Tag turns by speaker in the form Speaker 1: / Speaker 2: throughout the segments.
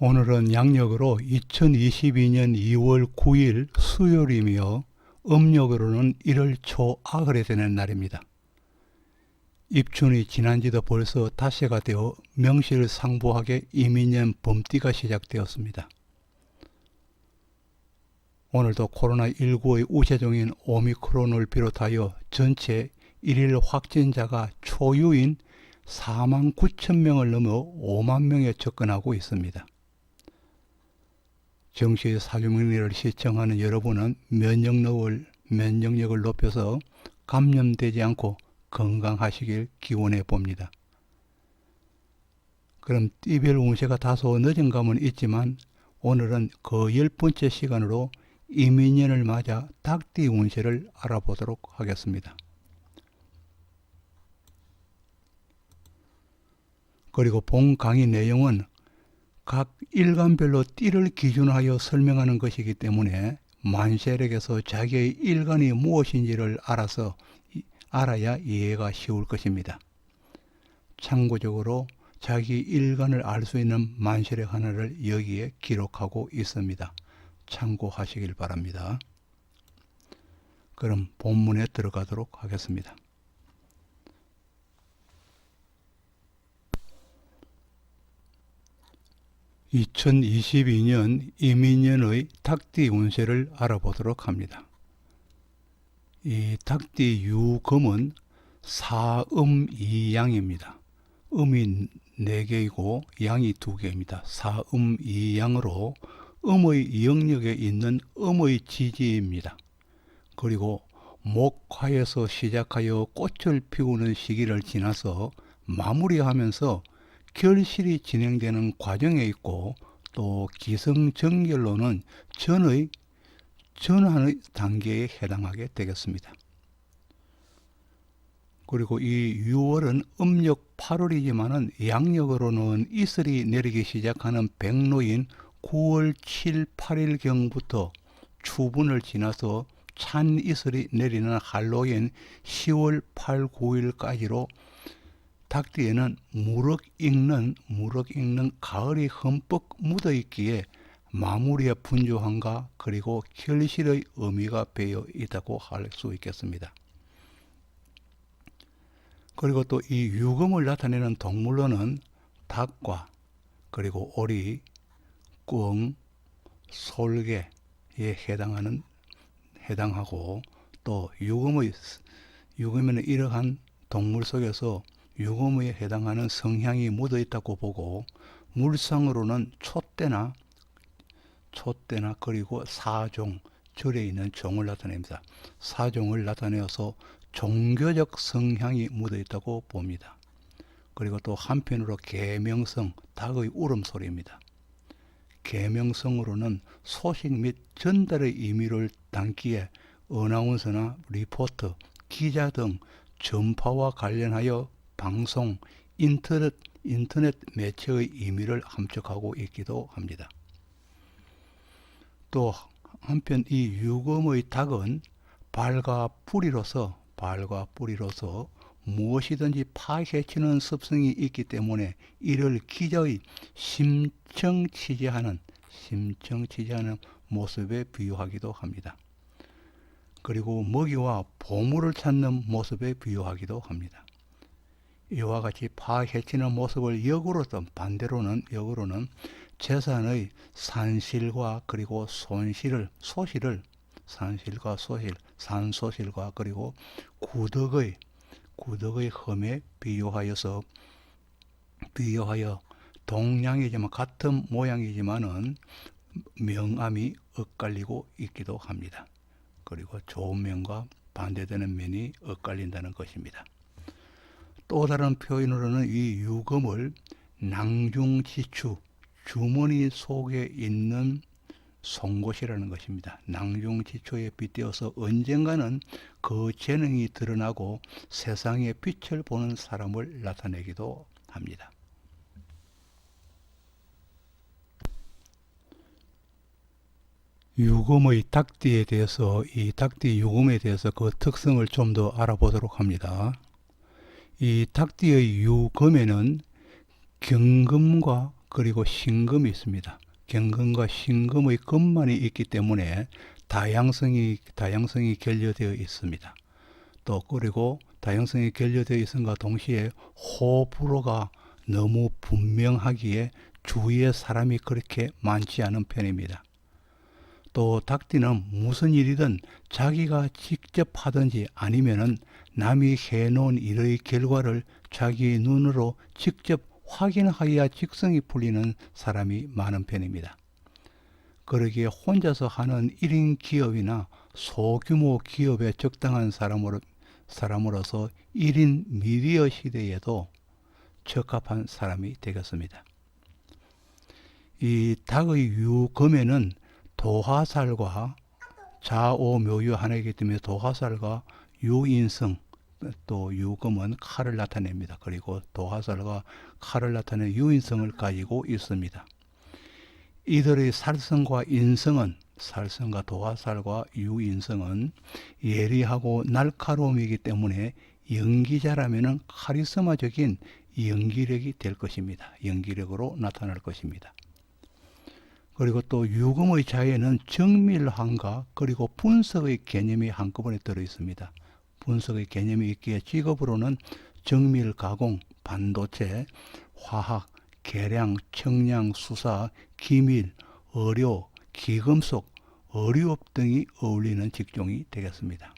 Speaker 1: 오늘은 양력으로 2022년 2월 9일 수요일이며 음력으로는 1월 초아흘에 되는 날입니다. 입춘이 지난 지도 벌써 닷새가 되어 명실상부하게 이민년 봄띠가 시작되었습니다. 오늘도 코로나19의 우세종인 오미크론을 비롯하여 전체 일일 확진자가 초유인 49,000명을 넘어 5만 명에 접근하고 있습니다. 정시의 사주명리를 시청하는 여러분은 면역력을 높여서 감염되지 않고 건강하시길 기원해 봅니다. 그럼 띠별 운세가 다소 늦은 감은 있지만 오늘은 그 10번째 시간으로 이민년을 맞아 닭띠 운세를 알아보도록 하겠습니다. 그리고 본 강의 내용은 각 일간별로 띠를 기준하여 설명하는 것이기 때문에 만세력에서 자기의 일간이 무엇인지를 알아야 이해가 쉬울 것입니다. 참고적으로 자기 일간을 알 수 있는 만세력 하나를 여기에 기록하고 있습니다. 참고하시길 바랍니다. 그럼 본문에 들어가도록 하겠습니다. (2022년) 이민년의 닭띠 운세를 알아보도록 합니다. 이 닭띠 유금은 사음이양입니다. 음이 4개이고 양이 2개입니다. 사음이양으로 음의 영역에 있는 음의 지지입니다. 그리고 목화에서 시작하여 꽃을 피우는 시기를 지나서 마무리하면서 결실이 진행되는 과정에 있고, 또 기성정결로는 전환의 단계에 해당하게 되겠습니다. 그리고 이 6월은 음력 8월이지만은 양력으로는 이슬이 내리기 시작하는 백로인 9월 7, 8일경부터 추분을 지나서 찬 이슬이 내리는 한로인 10월 8, 9일까지로 닭띠에는 무럭 익는 가을이 흠뻑 묻어 있기에 마무리의 분주함과 그리고 결실의 의미가 배어 있다고 할 수 있겠습니다. 그리고 또 이 유금을 나타내는 동물로는 닭과 그리고 오리, 꿩, 솔개에 해당하고, 또 유금에는 이러한 동물 속에서 유금에 해당하는 성향이 묻어 있다고 보고, 물상으로는 촛대나 그리고 사종, 절에 있는 종을 나타냅니다. 사종을 나타내어서 종교적 성향이 묻어 있다고 봅니다. 그리고 또 한편으로 계명성, 닭의 울음소리입니다. 계명성으로는 소식 및 전달의 의미를 담기에 어나운서나 리포터, 기자 등 전파와 관련하여 방송, 인터넷 매체의 의미를 함축하고 있기도 합니다. 또 한편 이 유금의 닭은 발과 뿌리로서 무엇이든지 파헤치는 습성이 있기 때문에 이를 기자의 심청취재하는 모습에 비유하기도 합니다. 그리고 먹이와 보물을 찾는 모습에 비유하기도 합니다. 이와 같이 파헤치는 모습을 반대로는 재산의 산실과 그리고 산소실과 그리고 구덕의 흠에 비유하여 동양이지만 같은 모양이지만은 명암이 엇갈리고 있기도 합니다. 그리고 좋은 면과 반대되는 면이 엇갈린다는 것입니다. 또 다른 표현으로는 이 유금을 낭중지추, 주머니 속에 있는 송곳이라는 것입니다. 낭중지추에 빗대어서 언젠가는 그 재능이 드러나고 세상의 빛을 보는 사람을 나타내기도 합니다. 유금의 닭띠에 대해서, 이 닭띠 유금에 대해서 그 특성을 좀 더 알아보도록 합니다. 이 닭띠의 유금에는 경금과 그리고 신금이 있습니다. 경금과 신금의 금만이 있기 때문에 다양성이 결여되어 있습니다. 또 그리고 다양성이 결여되어 있음과 동시에 호불호가 너무 분명하기에 주위에 사람이 그렇게 많지 않은 편입니다. 또 닭띠는 무슨 일이든 자기가 직접 하든지 아니면은 남이 해놓은 일의 결과를 자기 눈으로 직접 확인하여야 직성이 풀리는 사람이 많은 편입니다. 그러기에 혼자서 하는 1인 기업이나 소규모 기업에 적당한 사람으로서 1인 미디어 시대에도 적합한 사람이 되겠습니다. 이 닭의 유금에는 도화살과 좌오묘유 하나이기 때문에 도화살과 유인성, 또 유금은 칼을 나타냅니다. 그리고 도화살과 칼을 나타내는 유인성을 가지고 있습니다. 이들의 살성과 인성은, 살성과 도화살과 유인성은 예리하고 날카로움이기 때문에 연기자라면 카리스마적인 연기력이 될 것입니다. 연기력으로 나타날 것입니다. 그리고 또 유금의 자에는 정밀함과 그리고 분석의 개념이 한꺼번에 들어있습니다. 분석의 개념이 있기에 직업으로는 정밀 가공, 반도체, 화학, 계량, 청량, 수사, 기밀, 의료, 기금속, 의류업 등이 어울리는 직종이 되겠습니다.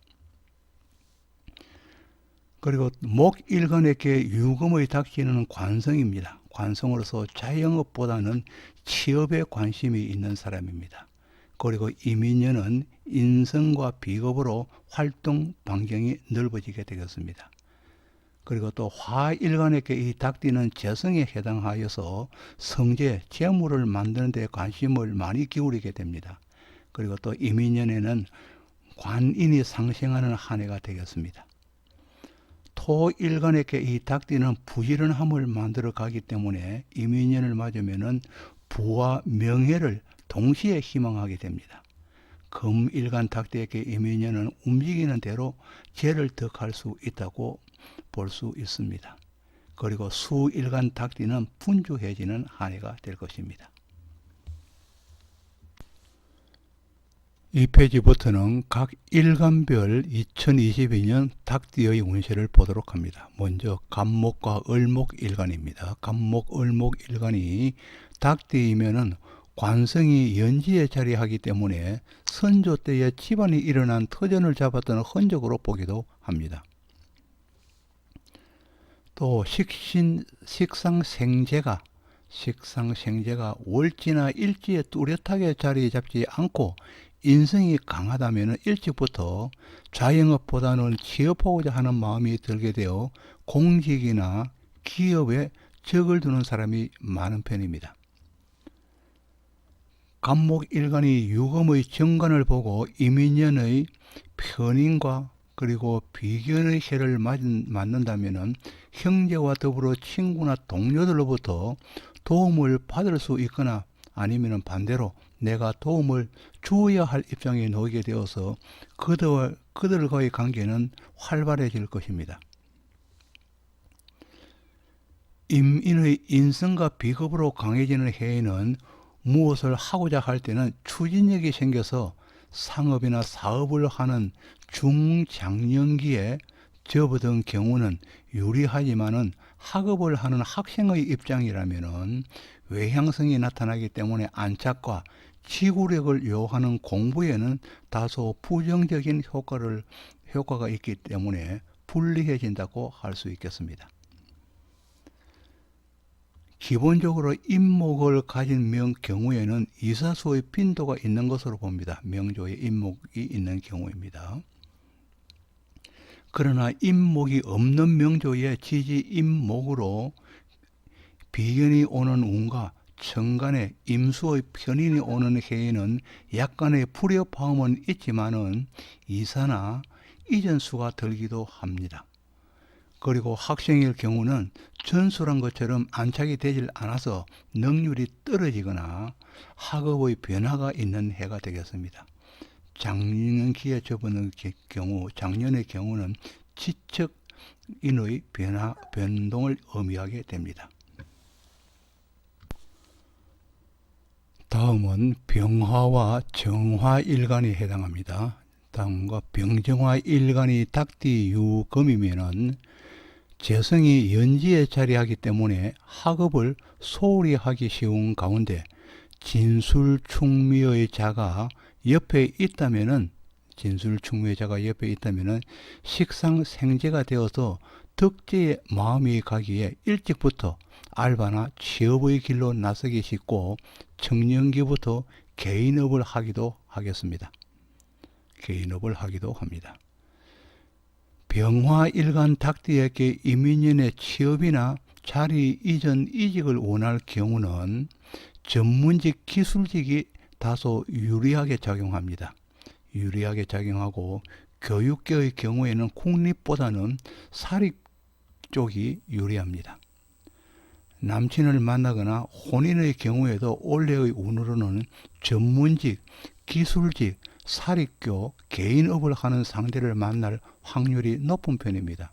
Speaker 1: 그리고 목일간에게 유금의 닭띠는 관성입니다. 관성으로서 자영업보다는 취업에 관심이 있는 사람입니다. 그리고 이민년은 인성과 비겁으로 활동 반경이 넓어지게 되겠습니다. 그리고 또 화일간에게 이 닭띠는 재성에 해당하여서 성재, 재물을 만드는 데 관심을 많이 기울이게 됩니다. 그리고 또 이민년에는 관인이 상생하는 한 해가 되겠습니다. 토일간에게 이 닭띠는 부지런함을 만들어 가기 때문에 이민년을 맞으면은 부와 명예를 동시에 희망하게 됩니다. 금일간 닭띠에게 이민년은 움직이는 대로 재를 덕할 수 있다고 볼 수 있습니다. 그리고 수일간 닭띠는 분주해지는 한 해가 될 것입니다. 이 페이지부터는 각 일간별 2022년 닭띠의 운세를 보도록 합니다. 먼저 갑목과 을목 일간입니다. 갑목, 을목 일간이 닭띠이면은 관성이 연지에 자리하기 때문에 선조 때에 집안이 일어난 터전을 잡았던 흔적으로 보기도 합니다. 또 식상생재가 월지나 일지에 뚜렷하게 자리 잡지 않고 인성이 강하다면 일찍부터 자영업보다는 취업하고자 하는 마음이 들게 되어 공직이나 기업에 적을 두는 사람이 많은 편입니다. 갑목일간이 유금의 정관을 보고 이민년의 편인과 그리고 비견의 해를 맞는다면 형제와 더불어 친구나 동료들로부터 도움을 받을 수 있거나 아니면 반대로 내가 도움을 주어야 할 입장에 놓이게 되어서 그들과의 관계는 활발해질 것입니다. 임인의 인성과 비겁으로 강해지는 해에는 무엇을 하고자 할 때는 추진력이 생겨서 상업이나 사업을 하는 중장년기에 접어든 경우는 유리하지만은 학업을 하는 학생의 입장이라면은 외향성이 나타나기 때문에 안착과 지구력을 요하는 공부에는 다소 부정적인 효과가 있기 때문에 불리해진다고 할 수 있겠습니다. 기본적으로 임목을 가진 경우에는 이사수의 빈도가 있는 것으로 봅니다. 명조에 임목이 있는 경우입니다. 그러나 임목이 없는 명조에 지지 임목으로 비견이 오는 운과 천간에 임수의 편인이 오는 해에는 약간의 불협화음은 있지만은 이사나 이전수가 들기도 합니다. 그리고 학생일 경우는 전술한 것처럼 안착이 되질 않아서 능률이 떨어지거나 학업의 변화가 있는 해가 되겠습니다. 장년기에 접어든 경우, 작년의 경우는 지척인의 변동을 의미하게 됩니다. 다음은 병화와 정화일간이 해당합니다. 다음과 병정화일간이 닭띠 유금이면은 재성이 연지에 자리하기 때문에 학업을 소홀히 하기 쉬운 가운데 진술충미의 자가 옆에 있다면은 식상생재가 되어서 덕지에 마음이 가기에 일찍부터 알바나 취업의 길로 나서기 쉽고 청년기부터 개인업을 하기도 합니다. 병화일간 닭띠에게 이민년의 취업이나 자리 이전 이직을 원할 경우는 전문직 기술직이 다소 유리하게 작용하고 교육계의 경우에는 국립보다는 사립 쪽이 유리합니다. 남친을 만나거나 혼인의 경우에도 올해의 운으로는 전문직, 기술직, 사립교, 개인업을 하는 상대를 만날 확률이 높은 편입니다.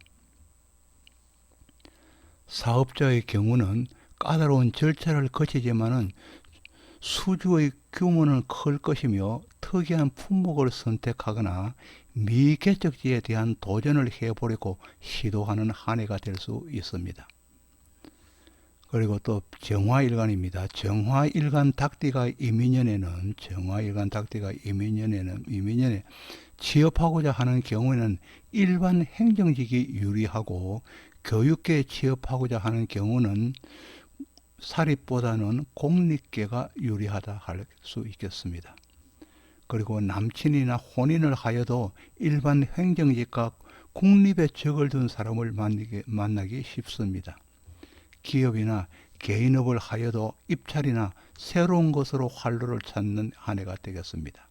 Speaker 1: 사업자의 경우는 까다로운 절차를 거치지만은 수주의 규모는 클 것이며 특이한 품목을 선택하거나 미개척지에 대한 도전을 해보려고 시도하는 한 해가 될 수 있습니다. 그리고 또 정화일간입니다. 정화일간 닭띠가 이민년에 취업하고자 하는 경우에는 일반 행정직이 유리하고 교육계에 취업하고자 하는 경우는 사립보다는 공립계가 유리하다 할 수 있겠습니다. 그리고 남친이나 혼인을 하여도 일반 행정직과 국립에 적을 둔 사람을 만나기 쉽습니다. 기업이나 개인업을 하여도 입찰이나 새로운 것으로 활로를 찾는 한 해가 되겠습니다.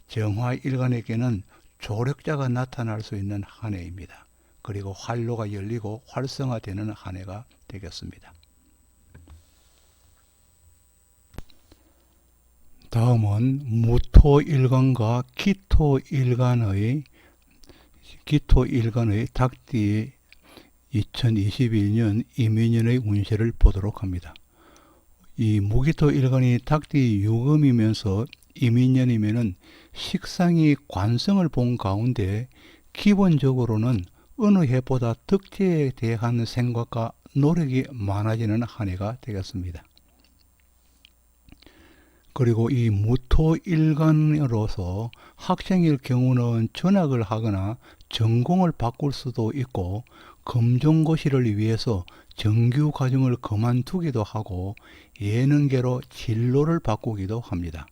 Speaker 1: 정화일간에게는 조력자가 나타날 수 있는 한 해입니다. 그리고 활로가 열리고 활성화되는 한 해가 되겠습니다. 다음은 무토일간과 기토일간의 닭띠 2021년 이민년의 운세를 보도록 합니다. 이 무기토일간이 닭띠 유금이면서 이민년이면은 식상이 관성을 본 가운데 기본적으로는 어느 해보다 덕지에 대한 생각과 노력이 많아지는 한 해가 되겠습니다. 그리고 이 무토일간으로서 학생일 경우는 전학을 하거나 전공을 바꿀 수도 있고 검정고시를 위해서 정규 과정을 그만두기도 하고 예능계로 진로를 바꾸기도 합니다.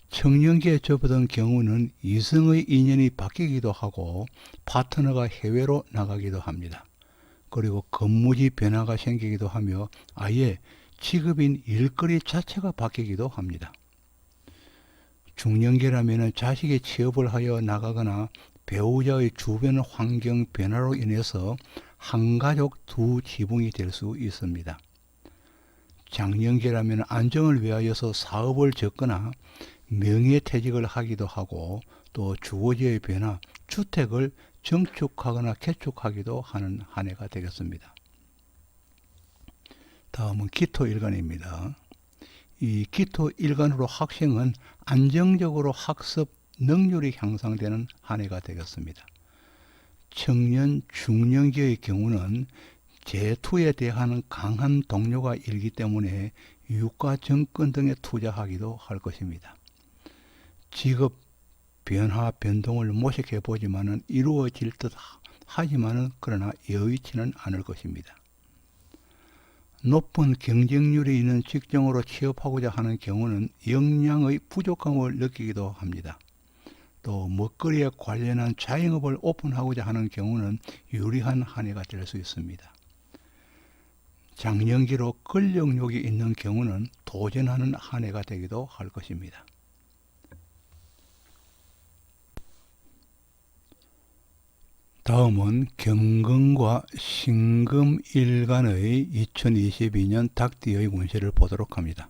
Speaker 1: 청년기에 접어든 경우는 이성의 인연이 바뀌기도 하고 파트너가 해외로 나가기도 합니다. 그리고 근무지 변화가 생기기도 하며 아예 직업인 일거리 자체가 바뀌기도 합니다. 중년기라면 자식이 취업을 하여 나가거나 배우자의 주변 환경 변화로 인해서 한가족 두 지붕이 될 수 있습니다. 장년기라면 안정을 위하여서 사업을 접거나 명예퇴직을 하기도 하고 또 주거지의 변화, 주택을 증축하거나 개축하기도 하는 한 해가 되겠습니다. 다음은 기토일간입니다. 이 기토일간으로 학생은 안정적으로 학습 능률이 향상되는 한 해가 되겠습니다. 청년, 중년기의 경우는 제2에 대한 강한 동료가 일기 때문에 유가 정권 등에 투자하기도 할 것입니다. 직업 변화 변동을 모색해 보지만은 이루어질 듯 하지만은 그러나 여의치는 않을 것입니다. 높은 경쟁률이 있는 직종으로 취업하고자 하는 경우는 역량의 부족함을 느끼기도 합니다. 또 먹거리에 관련한 자영업을 오픈하고자 하는 경우는 유리한 한 해가 될 수 있습니다. 장년기로 근력욕이 있는 경우는 도전하는 한 해가 되기도 할 것입니다. 다음은 경금과 신금일간의 2022년 닭띠의 운세를 보도록 합니다.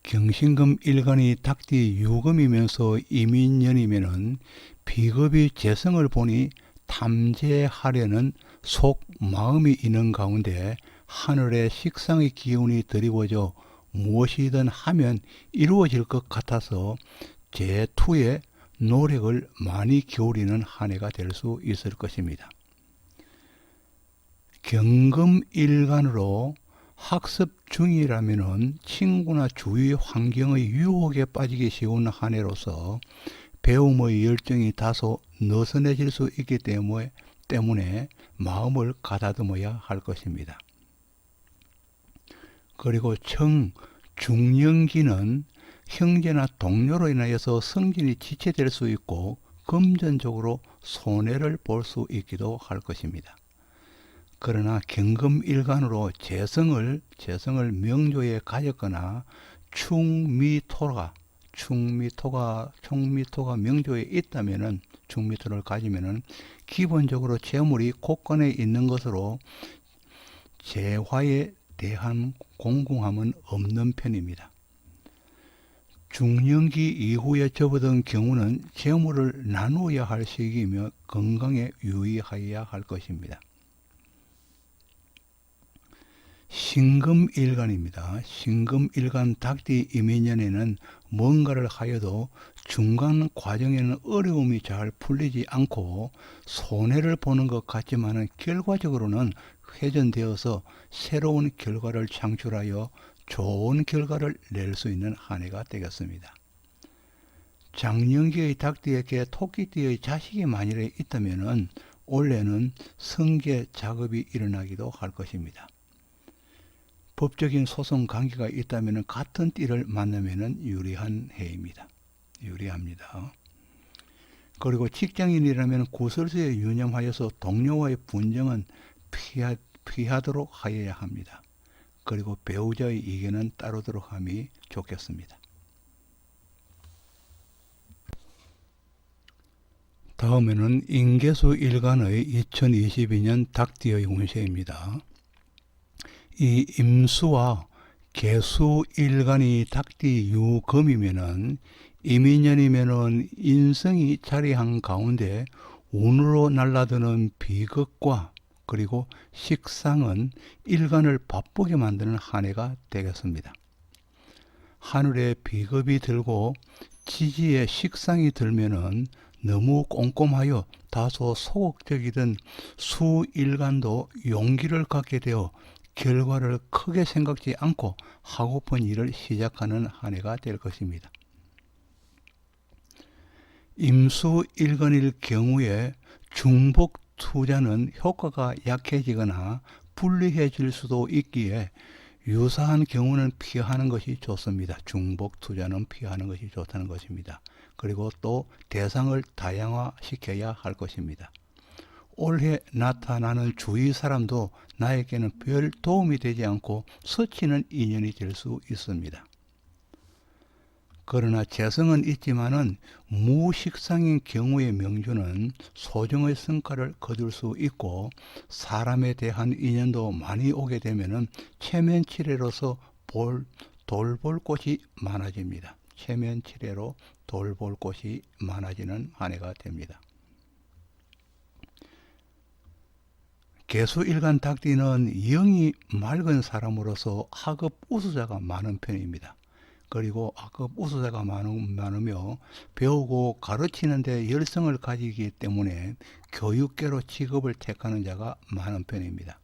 Speaker 1: 경신금일간이 닭띠 유금이면서 이민년이면은 비겁이 재성을 보니 탐재하려는 속 마음이 있는 가운데 하늘의 식상의 기운이 드리워져 무엇이든 하면 이루어질 것 같아서 제2의 노력을 많이 기울이는 한 해가 될 수 있을 것입니다. 경금일간으로 학습 중이라면 친구나 주위 환경의 유혹에 빠지기 쉬운 한 해로서 배움의 열정이 다소 느슨해질 수 있기 때문에 마음을 가다듬어야 할 것입니다. 그리고 중년기는 형제나 동료로 인하여서 성진이 지체될 수 있고 금전적으로 손해를 볼 수 있기도 할 것입니다. 그러나 경금일간으로 재성을 명조에 가졌거나 충미토가 명조에 있다면은 충미토를 가지면은 기본적으로 재물이 곳간에 있는 것으로 재화에 대한 공공함은 없는 편입니다. 중년기 이후에 접어든 경우는 재물을 나누어야 할 시기이며 건강에 유의하여야 할 것입니다. 신금일간입니다. 신금일간 닭띠 이민년에는 뭔가를 하여도 중간 과정에는 어려움이 잘 풀리지 않고 손해를 보는 것 같지만 결과적으로는 회전되어서 새로운 결과를 창출하여 좋은 결과를 낼 수 있는 한 해가 되겠습니다. 장년기의 닭띠에게 토끼띠의 자식이 만일에 있다면 올해는 승계 작업이 일어나기도 할 것입니다. 법적인 소송 관계가 있다면 같은 띠를 만나면 유리한 해입니다. 유리합니다. 그리고 직장인이라면 구설수에 유념하여서 동료와의 분쟁은 피하도록 하여야 합니다. 그리고 배우자의 의견은 따르도록 함이 좋겠습니다. 다음에는 인계수 일간의 2022년 닭띠의 운세입니다. 이 임수와 계수 일간이 닭띠 유금이면은 이민년이면은 인성이 자리한 가운데 운으로 날라드는 비극과 그리고 식상은 일간을 바쁘게 만드는 한 해가 되겠습니다. 하늘에 비겁이 들고 지지에 식상이 들면은 너무 꼼꼼하여 다소 소극적이던 수일간도 용기를 갖게 되어 결과를 크게 생각지 않고 하고픈 일을 시작하는 한 해가 될 것입니다. 임수일간일 경우에 중복 투자는 효과가 약해지거나 불리해질 수도 있기에 유사한 경우는 피하는 것이 좋습니다. 중복 투자는 피하는 것이 좋다는 것입니다. 그리고 또 대상을 다양화시켜야 할 것입니다. 올해 나타나는 주위 사람도 나에게는 별 도움이 되지 않고 스치는 인연이 될 수 있습니다. 그러나 재성은 있지만은 무식상인 경우의 명주는 소정의 성과를 거둘 수 있고 사람에 대한 인연도 많이 오게 되면은 체면치레로서 돌볼 곳이 많아집니다. 체면치레로 돌볼 곳이 많아지는 한 해가 됩니다. 계수일간 닭띠는 영이 맑은 사람으로서 학업 우수자가 많은 편입니다. 그리고 학업 우수자가 많으며 배우고 가르치는 데 열성을 가지기 때문에 교육계로 직업을 택하는 자가 많은 편입니다.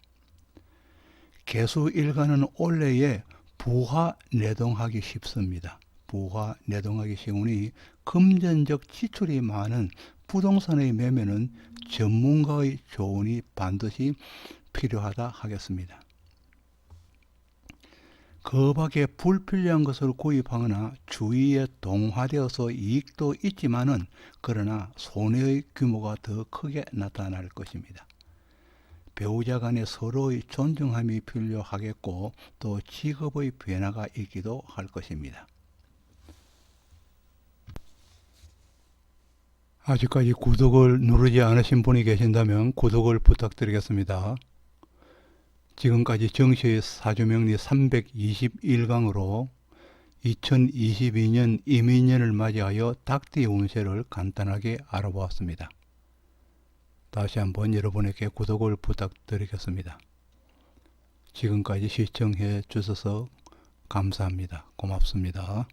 Speaker 1: 계수일간은 올해에 부하내동하기 쉽습니다. 부하내동하기 쉬우니 금전적 지출이 많은 부동산의 매매는 전문가의 조언이 반드시 필요하다 하겠습니다. 그 밖에 불필요한 것을 구입하거나 주위에 동화되어서 이익도 있지만은 그러나 손해의 규모가 더 크게 나타날 것입니다. 배우자 간에 서로의 존중함이 필요하겠고 또 직업의 변화가 있기도 할 것입니다. 아직까지 구독을 누르지 않으신 분이 계신다면 구독을 부탁드리겠습니다. 지금까지 정시의 사주명리 321강으로 2022년 이민년을 맞이하여 닭띠 운세를 간단하게 알아보았습니다. 다시 한번 여러분에게 구독을 부탁드리겠습니다. 지금까지 시청해 주셔서 감사합니다. 고맙습니다.